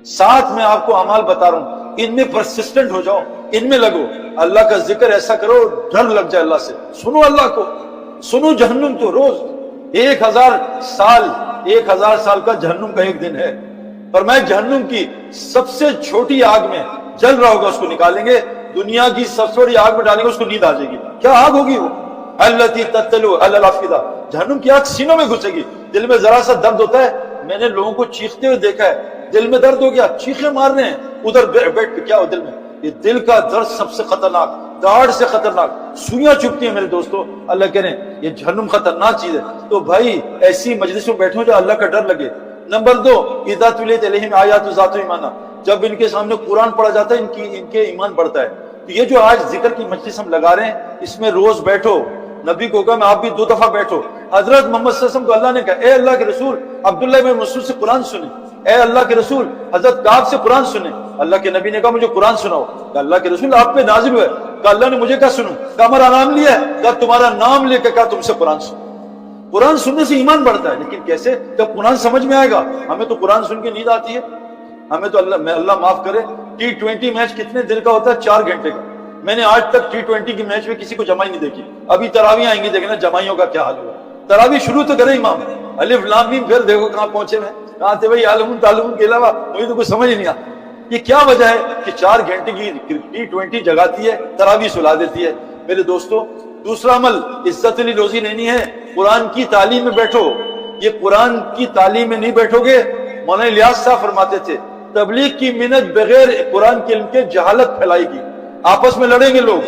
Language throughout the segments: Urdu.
ساتھ میں آپ کو اعمال بتا رہا ہوں، ان میں پرسسٹنٹ ہو جاؤ، ان میں لگو، اللہ کا ذکر ایسا کرو ڈر لگ جائے اللہ سے، سنو اللہ کو، سنو جہنم تو روز 1000 سال کا جہنم کا ایک دن ہے، پر میں جہنم کی سب سے چھوٹی آگ میں جل رہا ہوگا اس کو نکالیں گے، دنیا کی سب سے بڑی آگ میں ڈالیں گے، اس کو نیند آ جائے گی، کیا آگ ہوگی وہ؟ التی تتلو علی الافئدہ، جہنم کی آگ سینوں میں گھسے گی، دل میں ذرا سا درد ہوتا ہے، میں نے لوگوں کو چیختے ہوئے دیکھا ہے، دل میں درد ہو گیا چیخیں مار رہے ہیں ادھر بیٹھ کے، کیا ہو دل میں؟ یہ دل کا درد سب سے خطرناک، داڑھ سے خطرناک، سوئیاں چبھتی ہیں میرے دوستو، اللہ کہہ رہے ہیں یہ جہنم خطرناک چیز ہے، تو بھائی ایسی مجلسوں بیٹھو جو اللہ کا ڈر لگے۔ نمبر 2، اذا تلیت علیہم آیات ذات ایمانا، جب ان کے سامنے قرآن پڑھا جاتا ہے ان کے ایمان بڑھتا ہے۔ تو یہ جو آج ذکر کی مجلس ہم لگا رہے ہیں، اس میں روز بیٹھو، نبی کو کہا میں آپ بھی 2 دفعہ بیٹھو، حضرت محمد صلی اللہ علیہ وسلم کو اللہ نے کہا اے اللہ کے رسول عبداللہ بن مسعود سے قرآن سنیں، اے اللہ کے رسول حضرت کعب سے قرآن سنیں، اللہ کے نبی نے کہا مجھے قرآن سناؤ، کہا اللہ کے رسول آپ پہ نازل ہوا ہے، کہا اللہ نے مجھے کہا سنوں، کہا ہمارا نام لیا ہے، کہا تمہارا نام لے کے کہا تم سے قرآن سنو۔ قرآن سننے سے ایمان بڑھتا ہے، لیکن کیسے؟ جب قرآن سمجھ میں آئے گا۔ ہمیں تو قرآن سن کے نیند آتی ہے، ہمیں تو اللہ معاف کرے، T20 میچ کتنے دیر کا ہوتا ہے؟ 4 گھنٹے کا، میں نے آج تک T20 کی میچ میں کسی کو جمائی نہیں دیکھی، ابھی تراویح آئیں گی دیکھنا جمائیوں کا کیا حال ہوا، تراویح شروع تو کرے امام، الف لام میم، پھر دیکھو کہاں پہنچے میں، کہاں تھے بھائی عالمون تعلمون کے علاوہ، مجھے تو کچھ سمجھ نہیں آتا یہ کیا وجہ ہے کہ 4 گھنٹے کی T20 جگاتی ہے، تراویح سلا دیتی ہے۔ میرے دوستو دوسرا عمل، عزت علی روزی لینی ہے، قرآن کی تعلیم میں بیٹھو، یہ قرآن کی تعلیم میں نہیں بیٹھو گے، مولانا الیاس صاحب فرماتے تھے تبلیغ کی محنت بغیر قرآن کے علم کے جہالت پھیلائے گی، آپس میں لڑیں گے لوگ۔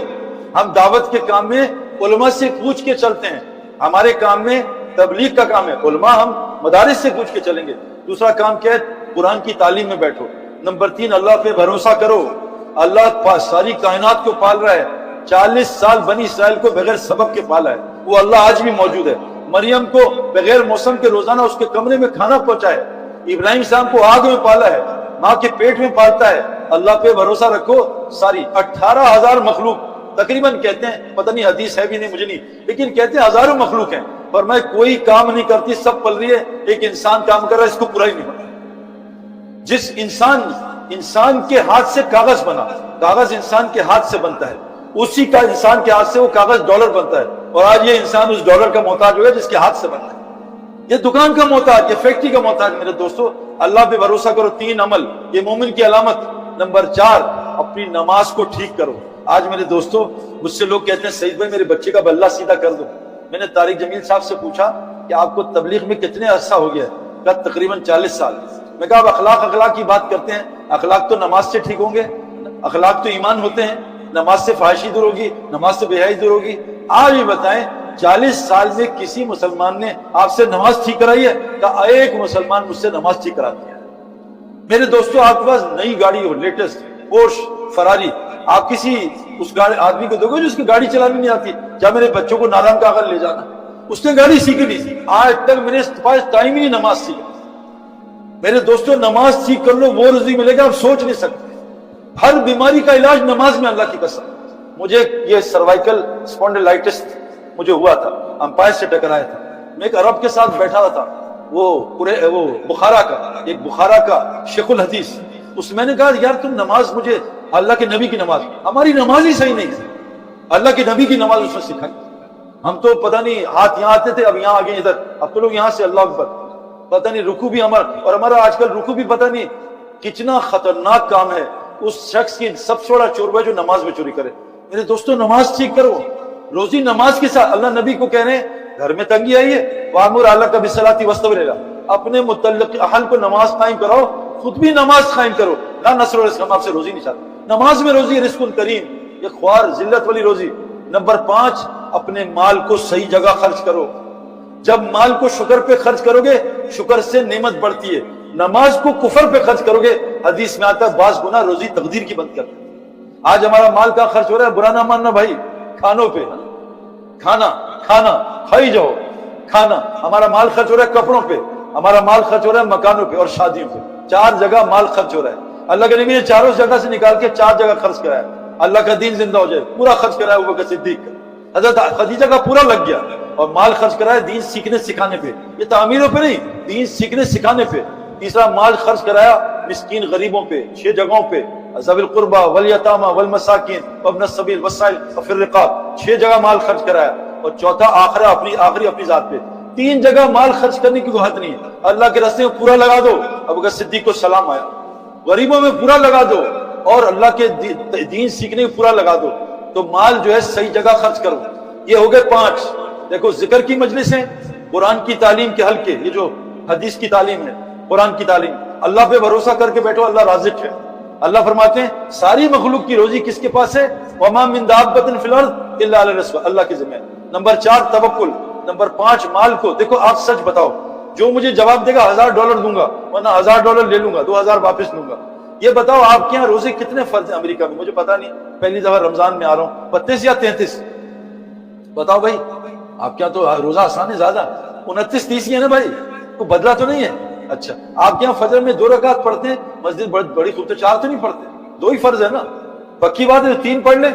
ہم دعوت کے کام میں علماء سے پوچھ کے چلتے ہیں، ہمارے کام میں تبلیغ کا کام ہے، علماء ہم مدارس سے پوچھ کے چلیں گے۔ دوسرا کام کیا ہے؟ قرآن کی تعلیم میں بیٹھو۔ نمبر 3، اللہ پہ بھروسہ کرو، اللہ ساری کائنات کو پال رہا ہے، 40 سال بنی اسرائیل کو بغیر سبب کے پالا ہے، وہ اللہ آج بھی موجود ہے۔ مریم کو بغیر موسم کے روزانہ اس کے کمرے میں کھانا پہنچائے، ابراہیم صاحب کو آگ میں پالا ہے، ماں کے پیٹ میں پالتا ہے۔ اللہ پہ بھروسہ رکھو، ساری 18,000 مخلوق تقریباً کہتے ہیں، پتہ نہیں حدیث ہے بھی نہیں مجھے نہیں، لیکن کہتے ہیں ہزاروں مخلوق ہیں، پر میں کوئی کام نہیں کرتی، سب پل رہی ہے، ایک انسان کام کر رہا ہے، اس کو پورا ہی نہیں بنا۔ جس انسان کے ہاتھ سے کاغذ بنا، کاغذ انسان کے ہاتھ سے بنتا ہے، اسی کا انسان کے ہاتھ سے وہ کاغذ ڈالر بنتا ہے، اور آج یہ انسان اس ڈالر کا محتاج ہو گیا جس کے ہاتھ سے بنتا ہے، یہ دکان کا محتاج، یہ فیکٹری کا محتاج۔ میرے دوستو اللہ پہ بھروسہ کرو، 3 عمل، یہ مومن کی علامت۔ نمبر 4، اپنی نماز کو ٹھیک کرو۔ آج میرے دوستو مجھ سے لوگ کہتے ہیں سعید بھائی میرے بچے کا بلہ سیدھا کر دو۔ میں نے طارق جمیل صاحب سے پوچھا کہ آپ کو تبلیغ میں کتنے عرصہ ہو گیا ہے؟ کہا تقریباً 40 سال۔ میں کہا اب اخلاق کی بات کرتے ہیں، اخلاق تو نماز سے ٹھیک ہوں گے، اخلاق تو ایمان ہوتے ہیں، نماز سے فحاشی دور ہوگی، نماز سے بے حیائی دور ہوگی۔ آج یہ بتائیں 40 سال میں کسی مسلمان نے آپ سے نماز ٹھیک کرائی ہے؟ کہا ایک مسلمان مجھ سے نماز ٹھیک کرا دیا ہے۔ میرے دوستو آپ کے پاس نئی گاڑی ہو، لیٹسٹ پورش فراری، آپ کسی اس آدمی کو دیکھو جو اس کی گاڑی چلانی نہیں آتی، کیا میرے بچوں کو نادام کاغذ لے جانا، اس نے گاڑی سیکھی نہیں، آج تک میرے پاس ٹائم ہی نہیں نماز سیکھا۔ میرے دوستو نماز سیکھ کر لو، وہ رزق ملے گا آپ سوچ نہیں سکتے۔ ہر بیماری کا علاج نماز میں، اللہ کی قسم۔ مجھے یہ سروائکل اسپونڈلائٹس مجھے ہوا تھا، امپائر سے ٹکرایا تھا، میں ایک عرب کے ساتھ بیٹھا ہوا تھا، وہ بخارا کا شیخ الحدیث، اس میں نے کہا یار تم نماز، مجھے اللہ کے نبی کی نماز، ہماری نماز ہی صحیح نہیں ہے، اللہ کے نبی کی نماز اس نے سکھائی۔ ہم تو پتہ نہیں ہاتھ یہاں آتے تھے، اب یہاں آگے ادھر، اب تو لوگ یہاں سے اللہ اکبر، پتہ نہیں رکوع بھی ہمارا آج کل رکوع بھی پتہ نہیں کتنا خطرناک کام ہے۔ اس شخص کی سب سے بڑا چور ہے جو نماز میں چوری کرے۔ میرے دوستو نماز ٹھیک کرو، روزی نماز کے ساتھ۔ اللہ نبی کو کہہ رہے ہیں گھر میں تنگی آئی ہے، وَأْمُرْ أَهْلَكَ بِالصَّلَاةِ وَاسْتَبِرْ عَلَيْهَا، اپنے متعلق اہل کو نماز قائم کراؤ، خود بھی نماز قائم کرو۔ لا نصر و رزق، ہم آپ سے روزی نہیں چاہتے، نماز میں روزی، رزق کریم، یہ خوار ذلت والی روزی۔ نمبر 5، اپنے مال کو صحیح جگہ خرچ کرو۔ جب مال کو شکر پہ خرچ کرو گے، شکر سے نعمت بڑھتی ہے۔ نماز کو کفر پہ خرچ کرو گے، حدیث میں آتا ہے بعض گناہ روزی تقدیر کی بند کر۔ آج ہمارا مال کہاں خرچ ہو رہا ہے؟ برا نہ ماننا بھائی، کھانوں پہ، کھانا کھائی جاؤ، کھانا۔ ہمارا مال خرچ ہو رہا ہے کپڑوں پہ، ہمارا مال خرچ ہو رہا ہے مکانوں پہ اور شادیوں پہ۔ 4 جگہ مال خرچ ہو رہا ہے۔ اللہ کے نبی نے چاروں جگہ سے نکال کے 4 جگہ خرچ کرایا، اللہ کا دین زندہ ہو جائے، پورا خرچ کرایا ابو بکر صدیق کا، حضرت خدیجہ کا پورا لگ گیا، اور مال خرچ کرایا دین سیکھنے سکھانے پہ، یہ تعمیروں پہ نہیں، دین سیکھنے سکھانے پہ۔ تیسرا مال خرچ کرایا مسکین غریبوں پہ 6 جگہوں پہ، ذوی القربى والیتامى والمساکین وابن السبیل والسائل وفی الرقاب، 6 جگہ مال خرچ کرایا، اور چوتھا آخری اپنی ذات پہ 3 جگہ مال خرچ کرنے کی کوئی حد نہیں ہے۔ اللہ کے راستے میں پورا لگا دو، ابو بکر صدیق کو سلام آیا، غریبوں میں پورا لگا دو اور اللہ کے دین سیکھنے میں پورا لگا دو، تو مال جو ہے صحیح جگہ خرچ کرو۔ یہ ہو گئے 5۔ دیکھو ذکر کی مجلسیں، قرآن کی تعلیم کے حلقے، یہ جو حدیث کی تعلیم ہے، قرآن کی تعلیم، اللہ پہ بھروسہ کر کے بیٹھو، اللہ رازق ہے۔ اللہ فرماتے ہیں ساری مخلوق کی روزی کس کے پاس ہے؟ وما من دابۃ فی الارض الا علی رزقها، اللہ کی ذمہ ہے۔ نمبر 4 توکل، نمبر 5 مال کو دیکھو، آپ سچ بتاؤ، جو مجھے جواب دے گا $1000 دوں گا، ورنہ $1000 لے لوں گا، 2000 واپس لوں گا۔ یہ بتاؤ آپ کے یہاں روزے کتنے فرض ہیں امریکہ میں؟ مجھے پتا نہیں، پہلی دفعہ رمضان میں آ رہا ہوں، 32 یا 33؟ بتاؤ بھائی، آپ کے یہاں تو روزہ آسان ہے زیادہ، 29 30 ہی ہے نا بھائی، کوئی بدلا تو نہیں ہے؟ اچھا آپ کے یہاں فجر میں 2 رکعت پڑھتے ہیں، مسجد بڑی خوب تو 4 تو نہیں پڑھتے، 2 ہی فرض ہے نا، پکی بات ہے 3 پڑھ لیں،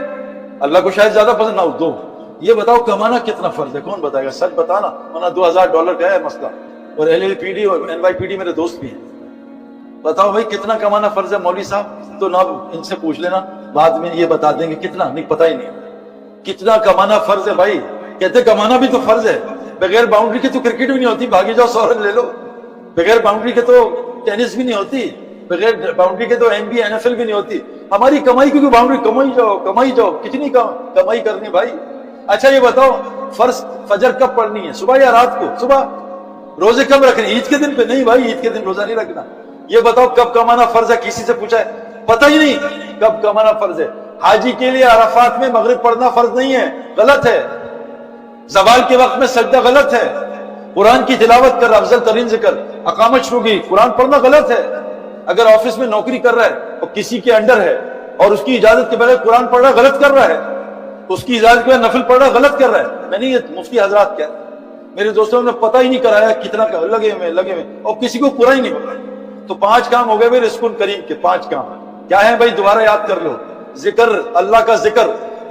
اللہ کو شاید زیادہ پسند نہ ہو 2۔ یہ بتاؤ کمانا کتنا فرض ہے؟ کون بتائے گا؟ سچ بتانا، ورنہ $2000 کا ہے مسئلہ، اور LLPD اور NYPD میرے دوست بھی ہیں۔ بتاؤ بھائی کتنا کمانا فرض ہے مولوی صاحب؟ تو نہ ان سے پوچھ لینا، بعد میں یہ بتا دیں گے کتنا، نہیں پتہ ہی نہیں کتنا کمانا فرض ہے بھائی۔ کہتے کمانا بھی تو فرض ہے، بغیر باؤنڈری کے تو کرکٹ بھی نہیں ہوتی، بھاگی جاؤ 100 رن لے لو، بغیر باؤنڈری کے تو ٹینس بھی نہیں ہوتی، بغیر باؤنڈری کے تو NBA NFL بھی نہیں ہوتی۔ ہماری کمائی کی کوئی باؤنڈری، کمائی جاؤ، کتنی کمائی کرنی بھائی۔ اچھا یہ بتاؤ فرض فجر کب پڑھنی ہے؟ صبح یا رات کو؟ صبح۔ روزے کب رکھنے؟ عید کے دن پہ؟ نہیں بھائی عید کے دن روزہ نہیں رکھنا۔ یہ بتاؤ کب کمانا فرض ہے؟ کسی سے پوچھا ہے؟ پتہ ہی نہیں کب کمانا فرض ہے۔ حاجی کے لیے عرفات میں مغرب پڑھنا فرض نہیں ہے، غلط ہے۔ زوال کے وقت میں سجدہ غلط ہے۔ قرآن کی تلاوت کر رہا، افضل ترین ذکر، اقامت شروع کی، قرآن پڑھنا غلط ہے۔ اگر آفس میں نوکری کر رہا ہے اور کسی کے انڈر ہے اور اس کی اجازت کے بغیر قرآن پڑھ رہا ہے، غلط کر رہا ہے۔ اس کی اجازت کے بغیر نفل پڑھ رہا ہے، غلط کر رہا ہے۔ میں نہیں، یہ مفتی حضرات کیا میرے دوستوں نے پتہ ہی نہیں کرایا کتنا لگے ہوئے اور کسی کو پورا ہی نہیں پتا۔ تو 5 کام ہو گئے میرے رزق کریم کے 5 کام کیا ہیں بھائی؟ دوبارہ یاد کر لو۔ ذکر، اللہ کا ذکر،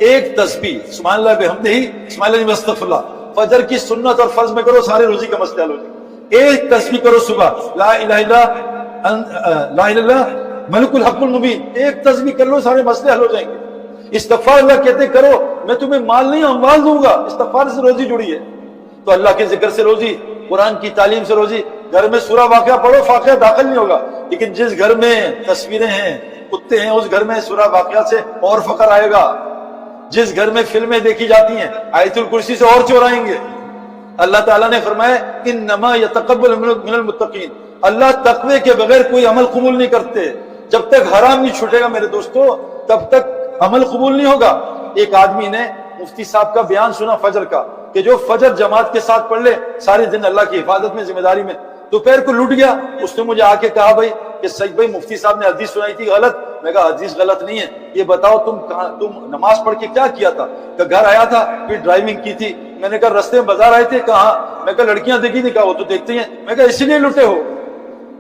ایک تسبیح سبحان اللہ بحمدہ سبحان اللہ استغفر اللہ، فجر کی سنت اور فرض میں کرو، سارے روزی کا مسئلہ حل ہو جائے۔ ایک تسبیح کرو صبح، لا الہ الا اللہ ملک الحق المبین، ایک تسبیح کر لو، سارے مسئلے حل ہو جائیں گے۔ استغفار اللہ کہتے کرو، میں تمہیں مال نہیں اموال دوں گا، استغفار سے روزی جڑی ہے۔ تو اللہ کے ذکر سے روزی، قرآن کی تعلیم سے روزی۔ گھر میں سورہ واقعہ پڑھو، فاقعہ داخل نہیں ہوگا، لیکن جس گھر میں تصویریں ہیں، کتے ہیں، اس گھر میں سورہ واقعہ سے اور فقر آئے گا۔ جس گھر میں فلمیں دیکھی جاتی ہیں، آیت الکرسی سے اور چورائیں گے۔ اللہ تعالیٰ نے فرمایا انما یتقبل من المتقین، اللہ تقوی کے بغیر کوئی عمل قبول نہیں کرتے۔ جب تک حرام نہیں چھوٹے گا میرے دوستو، تب تک عمل قبول نہیں ہوگا۔ ایک آدمی نے مفتی صاحب کا بیان سنا فجر کا، کہ جو فجر جماعت کے ساتھ پڑھ لے سارے دن اللہ کی حفاظت میں، ذمہ داری میں، دوپہر کو لٹ گیا۔ اس نے مجھے آ کے کہا بھائی کہ سچ بھائی مفتی صاحب نے حدیث سنائی تھی غلط۔ میں کہا حدیث غلط نہیں ہے، یہ بتاؤ تم نماز پڑھ کے کیا کیا تھا؟ کہ گھر آیا تھا، پھر ڈرائیونگ کی تھی۔ میں نے کہا رستے میں بازار آئے تھے؟ کہا۔ میں کہا لڑکیاں دیکھی تھی؟ کہا وہ تو دیکھتے ہیں۔ میں کہا اسی لیے لٹے ہو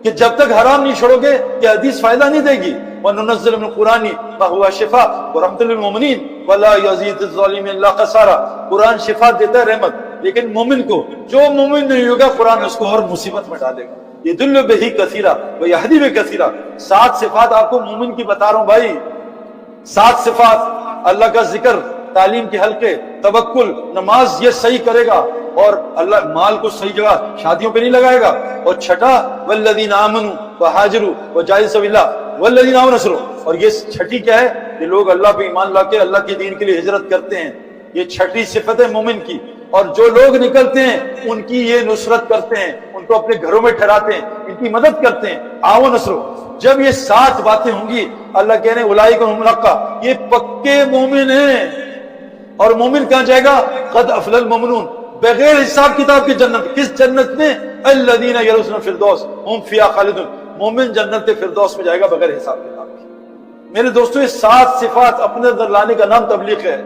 کہ جب تک حرام نہیں چھوڑو گے یہ حدیث فائدہ نہیں دے گی۔ وَنُنَزِّلُ مِنَ الْقُرْآنِ مَا هُوَ شِفَاءٌ وَرَحْمَةٌ لِلْمُؤْمِنِينَ وَلَا يَزِيدُ الظَّالِمِينَ إِلَّا خَسَارًا۔ قرآن شفا دیتا ہے، رحمت، لیکن مومن کو، جو مومن نہیں ہوگا قرآن اس کو اور مصیبت میں ڈالے گا۔ يَدُلُّ بِهِ كَثِيرًا وَيَهْدِي بِهِ كَثِيرًا۔ 7 صفات آپ کو مومن کی بتا رہا ہوں بھائی، 7 صفات، اللہ کا ذکر، تعلیم کے حلقے، توکل، نماز یہ صحیح کرے گا، اور اللہ مال کو صحیح جگہ شادیوں پہ نہیں لگائے گا۔ اور چھٹا والذین آمنوا وہاجروا وجاہدوا فی سبیل اللہ والذین آمنوا نصروا۔ اور یہ چھٹی کیا ہے؟ یہ لوگ اللہ پہ ایمان لا کے اللہ کے دین کے لیے ہجرت کرتے ہیں، یہ چھٹی صفت ہے مومن کی۔ اور جو لوگ نکلتے ہیں ان کی یہ نصرت کرتے ہیں، ان کو اپنے گھروں میں ٹھہراتے ہیں، ان کی مدد کرتے ہیں، آؤ نصرو۔ جب یہ 7 باتیں ہوں گی، اللہ کہہ رہے ہیں اولئک هم الاتقوا، یہ پکے مومن ہیں۔ اور مومن کہاں جائے گا؟ قد افلح المؤمنون، بغیر حساب کتاب کی جنت۔ کس جنت میں؟ الذین یرثون الفردوس هم فیہا خالدون، مومن جنت فردوس میں جائے گا بغیر حساب کتاب کی۔ میرے دوستو یہ 7 صفات اپنے اندر لانے کا نام تبلیغ ہے۔